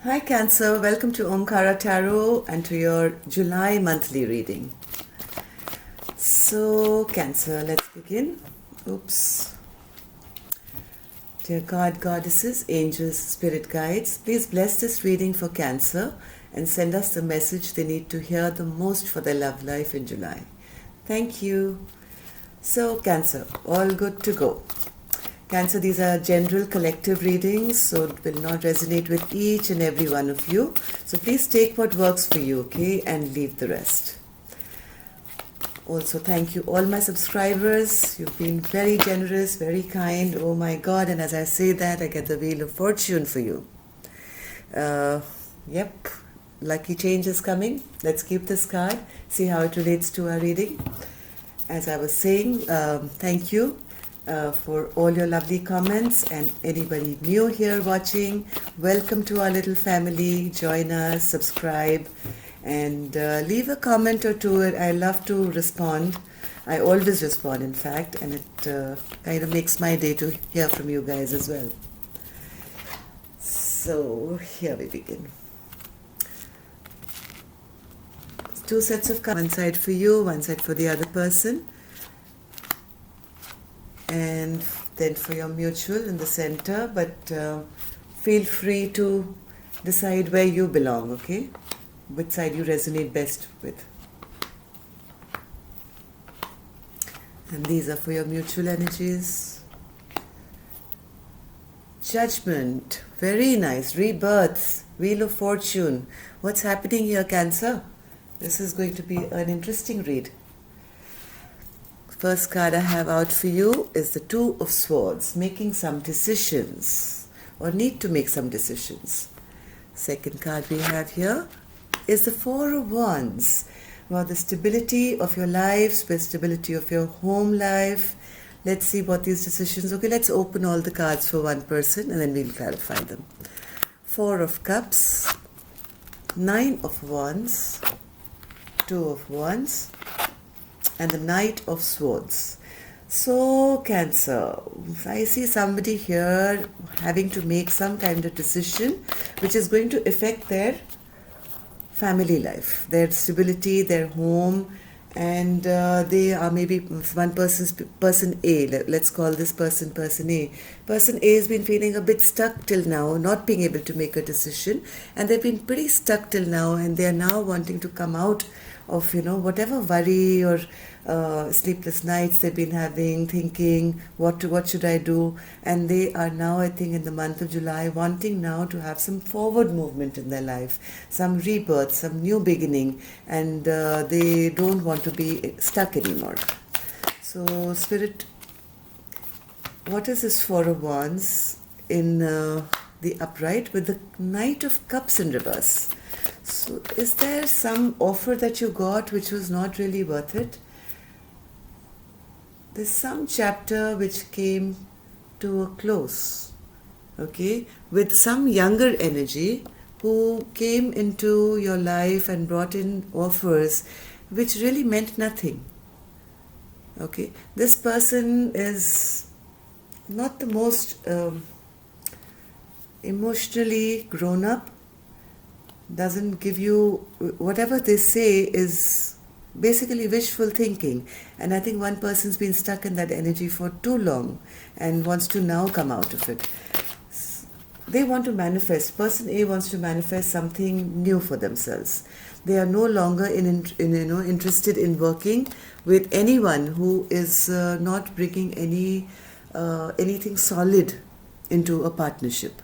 Hi Cancer, welcome to Omkara Tarot and to your July monthly reading. So Cancer, let's begin. Oops. Dear God, Goddesses, Angels, Spirit Guides, please bless this reading for Cancer and send us the message they need to hear the most for their love life in July. Thank you. So Cancer, all good to go. Cancer, these are general collective readings, so it will not resonate with each and every one of you. So please take what works for you, okay, and leave the rest. Also, thank you all my subscribers. You've been very generous, very kind. Oh my God, and as I say that, I get the Wheel of Fortune for you. Yep, lucky change is coming. Let's keep this card, see how it relates to our reading. As I was saying, thank you. For all your lovely comments, and anybody new here watching, welcome to our little family. Join us, subscribe, and leave a comment or two. I love to respond. I always respond, in fact, and it kind of makes my day to hear from you guys as well. So here we begin. Two sets of cards, one side for you, one side for the other person. And then for your mutual in the center, but feel free to decide where you belong, okay? Which side you resonate best with. And these are for your mutual energies. Judgment, very nice. Rebirth, Wheel of Fortune. What's happening here, Cancer? This is going to be an interesting read. First card I have out for you is the Two of Swords, making some decisions or need to make some decisions. Second card we have here is the Four of Wands, about the stability of your life, the stability of your home life. Let's see what these decisions. Okay, let's open all the cards for one person and then we'll clarify them. Four of Cups, Nine of Wands, Two of Wands, and the Knight of Swords. So Cancer, I see somebody here having to make some kind of decision which is going to affect their family life, their stability, their home, and they are maybe person A. Let's call this person A. Person A has been feeling a bit stuck till now, not being able to make a decision, and they've been pretty stuck till now, and they are now wanting to come out of, whatever worry or sleepless nights they've been having, thinking what should I do, and they are now, I think, in the month of July wanting now to have some forward movement in their life, some rebirth, some new beginning, and they don't want to be stuck anymore. So Spirit, what is this Four of Wands in the upright with the Knight of Cups in reverse? So is there some offer that you got which was not really worth it? There's some chapter which came to a close, okay, with some younger energy who came into your life and brought in offers which really meant nothing. Okay, this person is not the most emotionally grown up, doesn't give you, whatever they say is basically wishful thinking, and I think one person's been stuck in that energy for too long and wants to now come out of it. They want to manifest, person A wants to manifest something new for themselves. They are no longer interested in working with anyone who is not bringing anything solid into a partnership.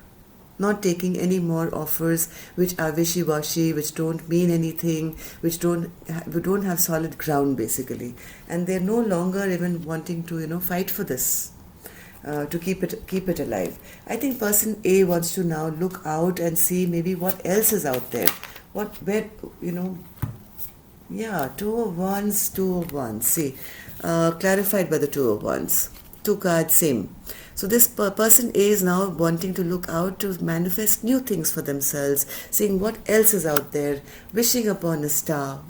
Not taking any more offers which are wishy-washy, which don't mean anything, which don't have solid ground basically, and they're no longer even wanting to fight for this, to keep it alive. I think person A wants to now look out and see maybe what else is out there. Two of Wands. See, clarified by the Two of Wands. Two cards, same. So this person A is now wanting to look out to manifest new things for themselves, seeing what else is out there, wishing upon a star,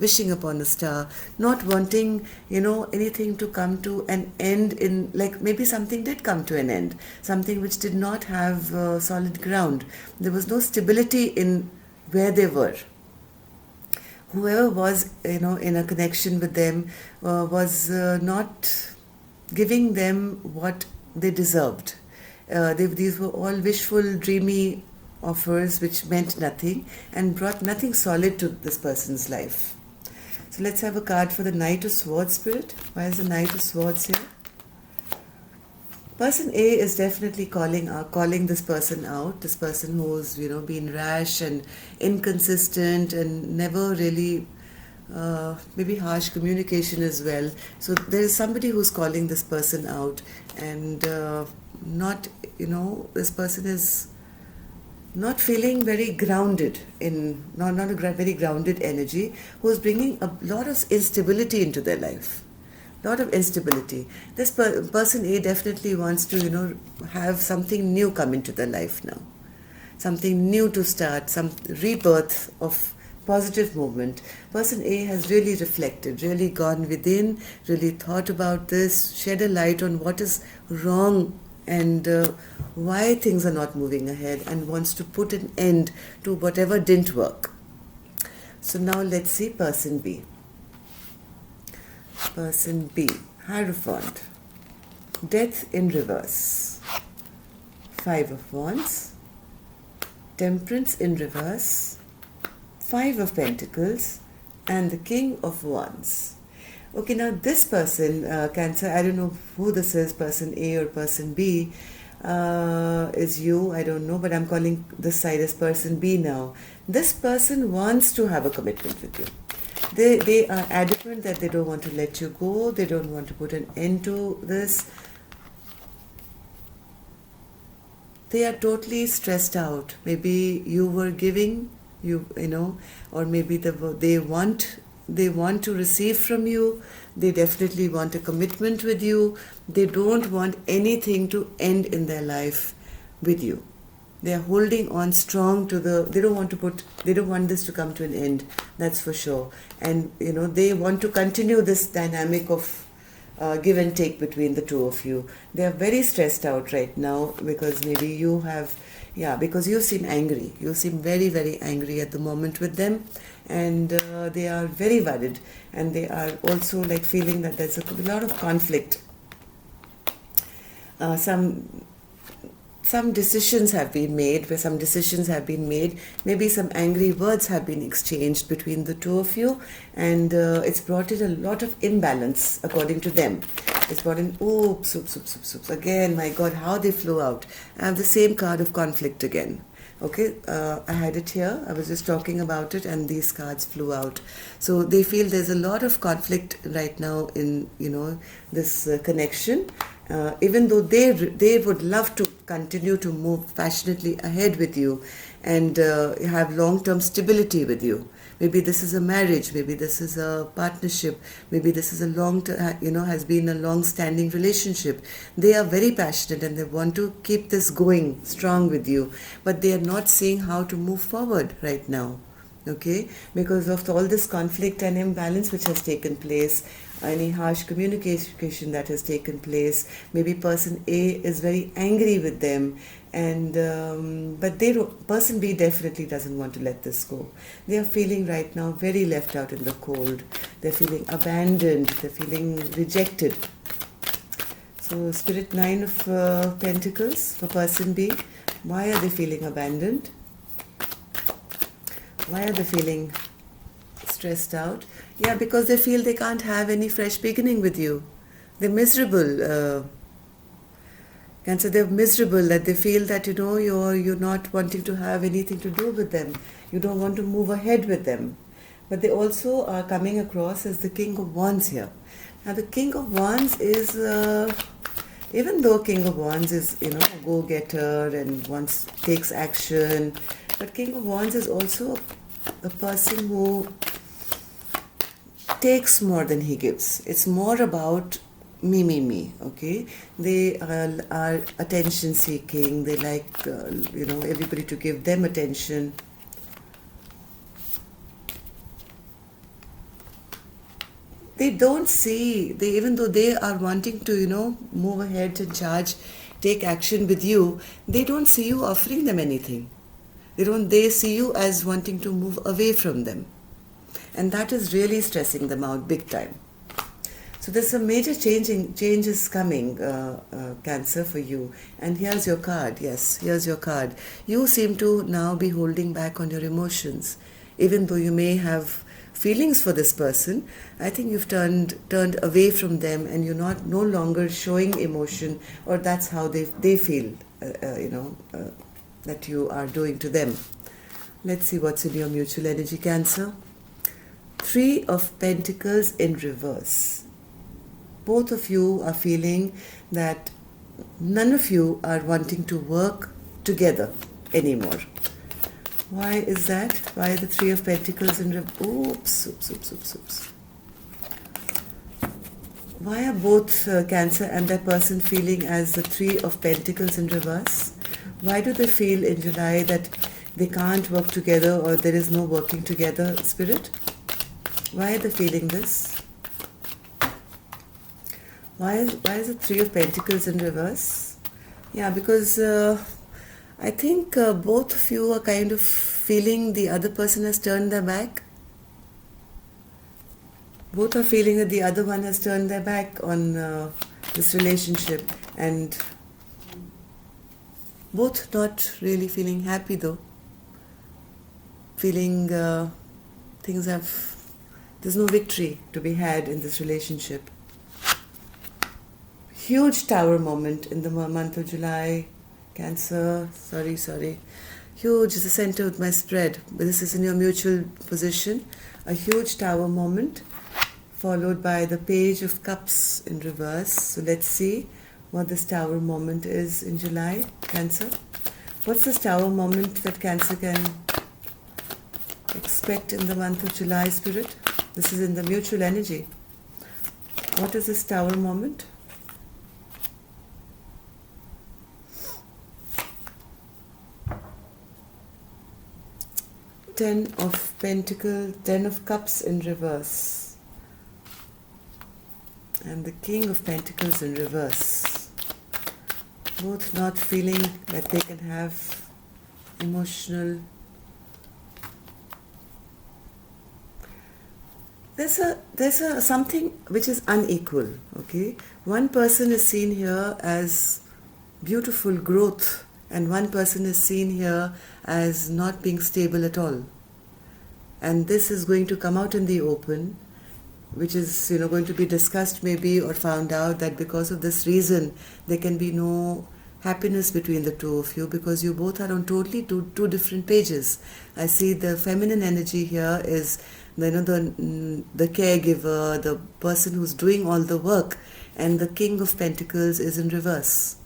not wanting, anything to come to an end in, like maybe something did come to an end, something which did not have solid ground. There was no stability in where they were. Whoever was, in a connection with them was not giving them what they deserved. These were all wishful, dreamy offers which meant nothing and brought nothing solid to this person's life. So let's have a card for the Knight of Swords, Spirit. Why is the Knight of Swords here? Person A is definitely calling this person out, this person who's, been rash and inconsistent and never really, maybe harsh communication as well. So there is somebody who's calling this person out, and this person is not feeling very grounded not a very grounded energy, who's bringing a lot of instability into their life. Lot of instability. This person A definitely wants to, have something new come into their life now. Something new to start, some rebirth of positive movement. Person A has really reflected, really gone within, really thought about this, shed a light on what is wrong and why things are not moving ahead, and wants to put an end to whatever didn't work. So now let's see person B. Person B, Hierophant, Death in reverse, 5 of Wands, Temperance in reverse, 5 of Pentacles, and the King of Wands. Okay, now this person, Cancer, I don't know who this is, person A or person B, is you, I don't know, but I'm calling this side as person B now. This person wants to have a commitment with you. They are adamant that they don't want to let you go, they don't want to put an end to this. They are totally stressed out. Maybe you were giving, or maybe they want to receive from you. They definitely want a commitment with you. They don't want anything to end in their life with you. They are holding on strong to they don't want this to come to an end, that's for sure. And, they want to continue this dynamic of give and take between the two of you. They are very stressed out right now because maybe because you seem angry. You seem very, very angry at the moment with them, and they are very worried, and they are also like feeling that there's a lot of conflict. Some decisions have been made, maybe some angry words have been exchanged between the two of you, and it's brought in a lot of imbalance according to them. It's brought in, oops, again, my God, how they flew out. I have the same card of conflict again. Okay, I had it here, I was just talking about it, and these cards flew out. So they feel there's a lot of conflict right now in, this connection. Even though they would love to continue to move passionately ahead with you and have long-term stability with you. Maybe this is a marriage, maybe this is a partnership, maybe this is has been a long-standing relationship. They are very passionate and they want to keep this going strong with you, but they are not seeing how to move forward right now. Okay, because of all this conflict and imbalance which has taken place, any harsh communication that has taken place, maybe person A is very angry with them, and but person B definitely doesn't want to let this go. They are feeling right now very left out in the cold. They're feeling abandoned. They're feeling rejected. So Spirit, 9 of Pentacles for person B. Why are they feeling abandoned? Why are they feeling stressed out? Yeah, because they feel they can't have any fresh beginning with you. They're miserable. Cancer, they're miserable, that they feel that, you're not wanting to have anything to do with them. You don't want to move ahead with them. But they also are coming across as the King of Wands here. Now the King of Wands is, even though King of Wands is, a go-getter and takes action, but King of Wands is also a person who takes more than he gives. It's more about me, okay? They are attention seeking. They like, everybody to give them attention. They don't see, even though they are wanting to, move ahead and charge, take action with you, they don't see you offering them anything. They see you as wanting to move away from them. And that is really stressing them out big time. So there's some major changes coming, Cancer, for you. And here's your card. Yes, here's your card. You seem to now be holding back on your emotions. Even though you may have feelings for this person, I think you've turned away from them, and you're no longer showing emotion, or that's how they feel, that you are doing to them. Let's see what's in your mutual energy, Cancer. 3 of Pentacles in reverse. Both of you are feeling that none of you are wanting to work together anymore. Why is that? Why the 3 of Pentacles in reverse? Oops. Why are both Cancer and that person feeling as the 3 of Pentacles in reverse? Why do they feel in July that they can't work together, or there is no working together, Spirit? Why are they feeling this? Why is the 3 of Pentacles in reverse? Yeah, because I think both of you are kind of feeling the other person has turned their back. Both are feeling that the other one has turned their back on this relationship, and both not really feeling happy though. Feeling there's no victory to be had in this relationship. Huge Tower moment in the month of July, Cancer. Sorry. Huge is the center of my spread. But this is in your mutual position. A huge Tower moment, followed by the Page of Cups in reverse. So let's see what this Tower moment is in July, Cancer. What's this Tower moment that Cancer can expect in the month of July, Spirit? This is in the mutual energy. What is this Tower moment? Ten of Pentacles, 10 of Cups in reverse, and the King of Pentacles in reverse. Both not feeling that they can have emotional. There's a something which is unequal. Okay, one person is seen here as beautiful growth, and one person is seen here as not being stable at all. And this is going to come out in the open, which is going to be discussed maybe, or found out that because of this reason there can be no happiness between the two of you, because you both are on totally two different pages. I see the feminine energy here is the caregiver, the person who's doing all the work, and the King of Pentacles is in reverse.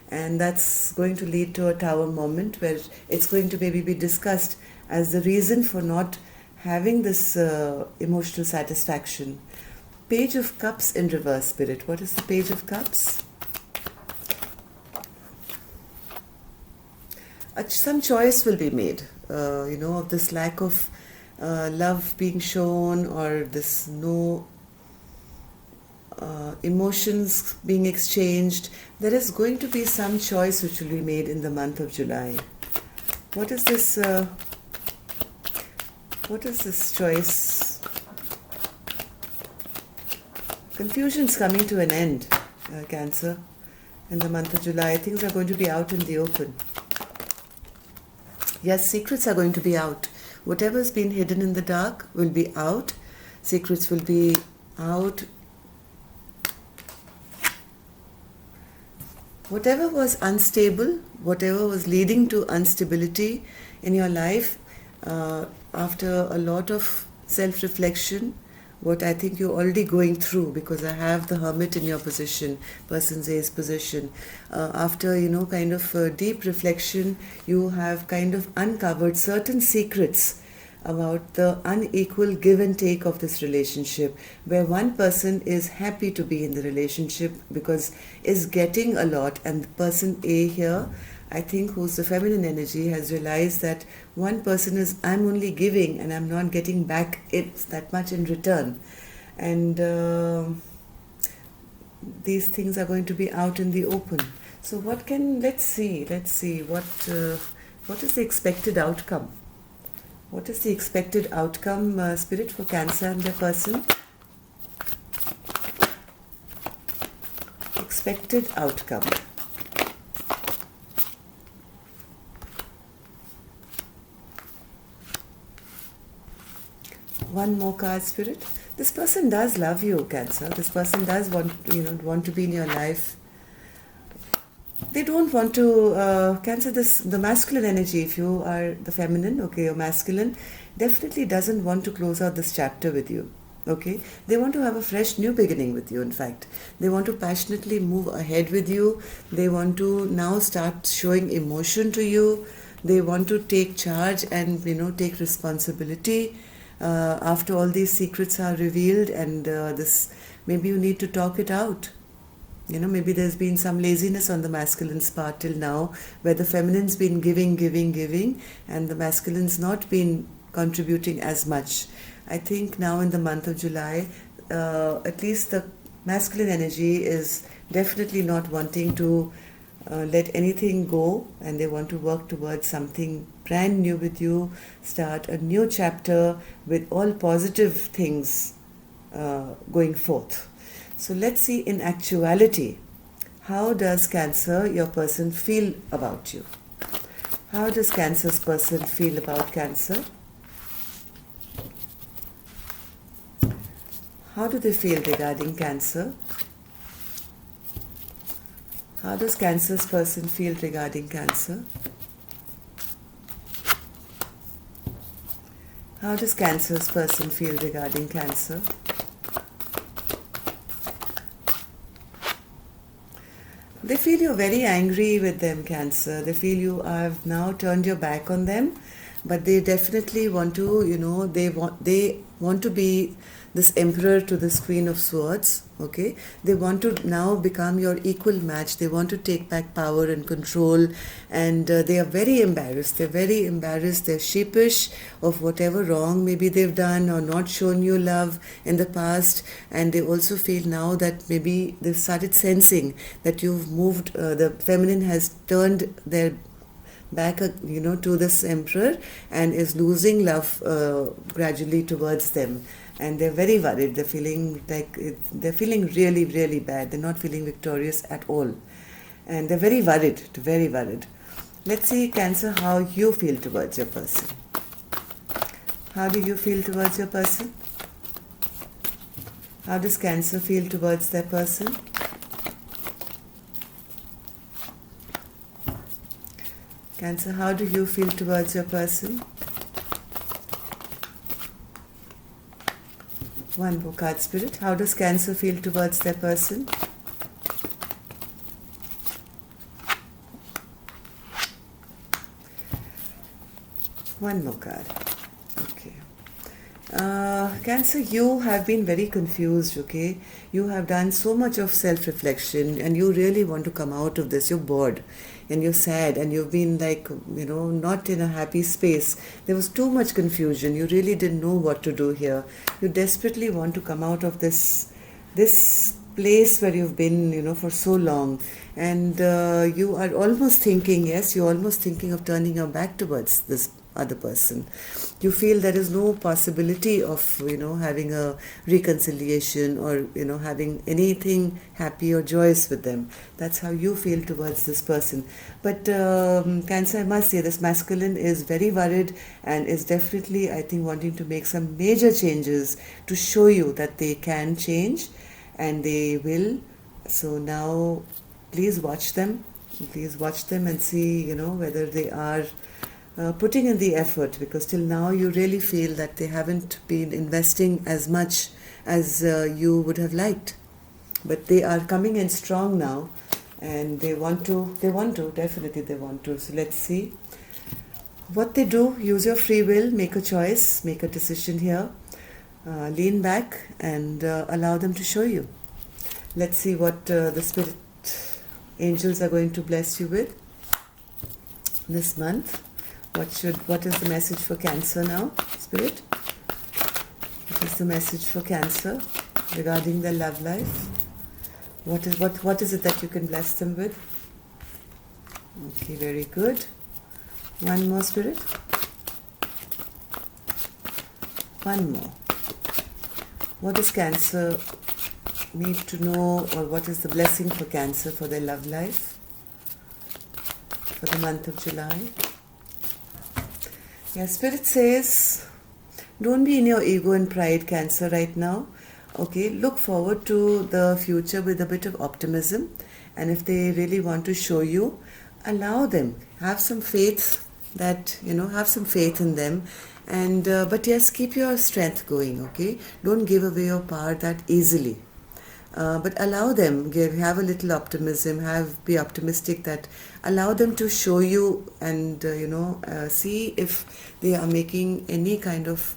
And that's going to lead to a Tower moment where it's going to maybe be discussed as the reason for not having this emotional satisfaction. Page of Cups in reverse, Spirit. What is the Page of Cups? Some choice will be made, of this lack of love being shown, or this no emotions being exchanged. There is going to be some choice which will be made in the month of July. What is this? What is this choice? Confusion's coming to an end, Cancer. In the month of July, things are going to be out in the open. Yes, secrets are going to be out. Whatever's been hidden in the dark will be out. Secrets will be out. Whatever was unstable, whatever was leading to instability in your life, after a lot of self-reflection, what I think you're already going through, because I have the Hermit in your position, person A's position. After, kind of deep reflection, you have kind of uncovered certain secrets about the unequal give and take of this relationship, where one person is happy to be in the relationship because is getting a lot, and the person A here, I think, who's the feminine energy, has realized that one person is, I'm only giving and I'm not getting back it that much in return. And these things are going to be out in the open. So let's see what is the expected outcome. What is the expected outcome, Spirit, for Cancer and their person? Expected outcome. One more card, Spirit. This person does love you, Cancer. This person does want to be in your life. They don't want to, Cancer, the masculine energy, if you are the feminine, okay, or masculine, definitely doesn't want to close out this chapter with you, okay? They want to have a fresh new beginning with you, in fact. They want to passionately move ahead with you. They want to now start showing emotion to you. They want to take charge and, take responsibility after all these secrets are revealed, and maybe you need to talk it out. Maybe there's been some laziness on the masculine's part till now, where the feminine's been giving, and the masculine's not been contributing as much. I think now in the month of July, at least the masculine energy is definitely not wanting to let anything go, and they want to work towards something brand new with you, start a new chapter with all positive things going forth. So let's see in actuality, how does Cancer, your person, feel about you? How does Cancer's person feel about Cancer? How do they feel regarding Cancer? How does Cancer's person feel regarding Cancer? How does Cancer's person feel regarding Cancer? They feel you're very angry with them, Cancer. They feel you have now turned your back on them, but they definitely want to, they want to be this Emperor to this Queen of Swords, okay? They want to now become your equal match. They want to take back power and control, and they are very embarrassed. They're very embarrassed. They're sheepish of whatever wrong maybe they've done or not shown you love in the past, and they also feel now that maybe they've started sensing that you've moved, the feminine has turned their back to this Emperor and is losing love gradually towards them, and they're very worried. They're feeling really, really bad. They're not feeling victorious at all, and they're very worried. Let's see, Cancer, how you feel towards your person. How do you feel towards your person? How does Cancer feel towards their person? Cancer, how do you feel towards your person? One more card, Spirit. How does Cancer feel towards their person? One more card. Okay. Cancer, you have been very confused, okay? You have done so much of self-reflection and you really want to come out of this. You're bored and you're sad and you've been not in a happy space. There was too much confusion. You really didn't know what to do here. You desperately want to come out of this place where you've been, for so long. And you are almost thinking, you're almost thinking of turning your back towards this other person. You feel there is no possibility of, having a reconciliation or, having anything happy or joyous with them. That's how you feel towards this person. But Cancer, I must say, this masculine is very worried and is definitely, I think, wanting to make some major changes to show you that they can change, and they will. So now, please watch them. Please watch them and see, whether they are putting in the effort, because till now you really feel that they haven't been investing as much as you would have liked. But they are coming in strong now, and they want to, definitely they want to. So let's see. What they do, use your free will, make a choice, make a decision here. Lean back and allow them to show you. Let's see what the spirit angels are going to bless you with this month. What is the message for Cancer now, Spirit? What is the message for Cancer regarding their love life? What is it that you can bless them with? Okay, very good. One more, Spirit. One more. What does Cancer need to know, or what is the blessing for Cancer for their love life for the month of July? Yeah, Spirit says, don't be in your ego and pride, Cancer, right now. Okay, look forward to the future with a bit of optimism. And if they really want to show you, allow them. Have some faith have some faith in them. And but yes, keep your strength going, okay? Don't give away your power that easily. But allow them, have a little optimism, be optimistic, that allow them to show you and see if they are making any kind of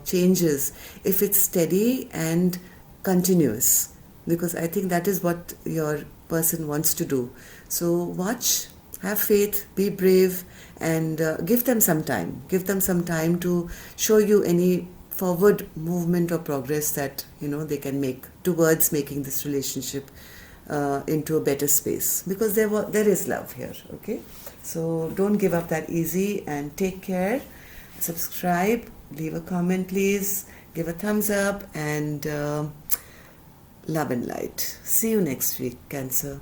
changes, if it's steady and continuous, because I think that is what your person wants to do. So watch, have faith, be brave, and give them some time. Give them some time to show you any forward movement or progress that they can make towards making this relationship into a better space, because there is love here. Okay, so don't give up that easy, and take care. Subscribe, leave a comment please, give a thumbs up, and love and light. See you next week, Cancer.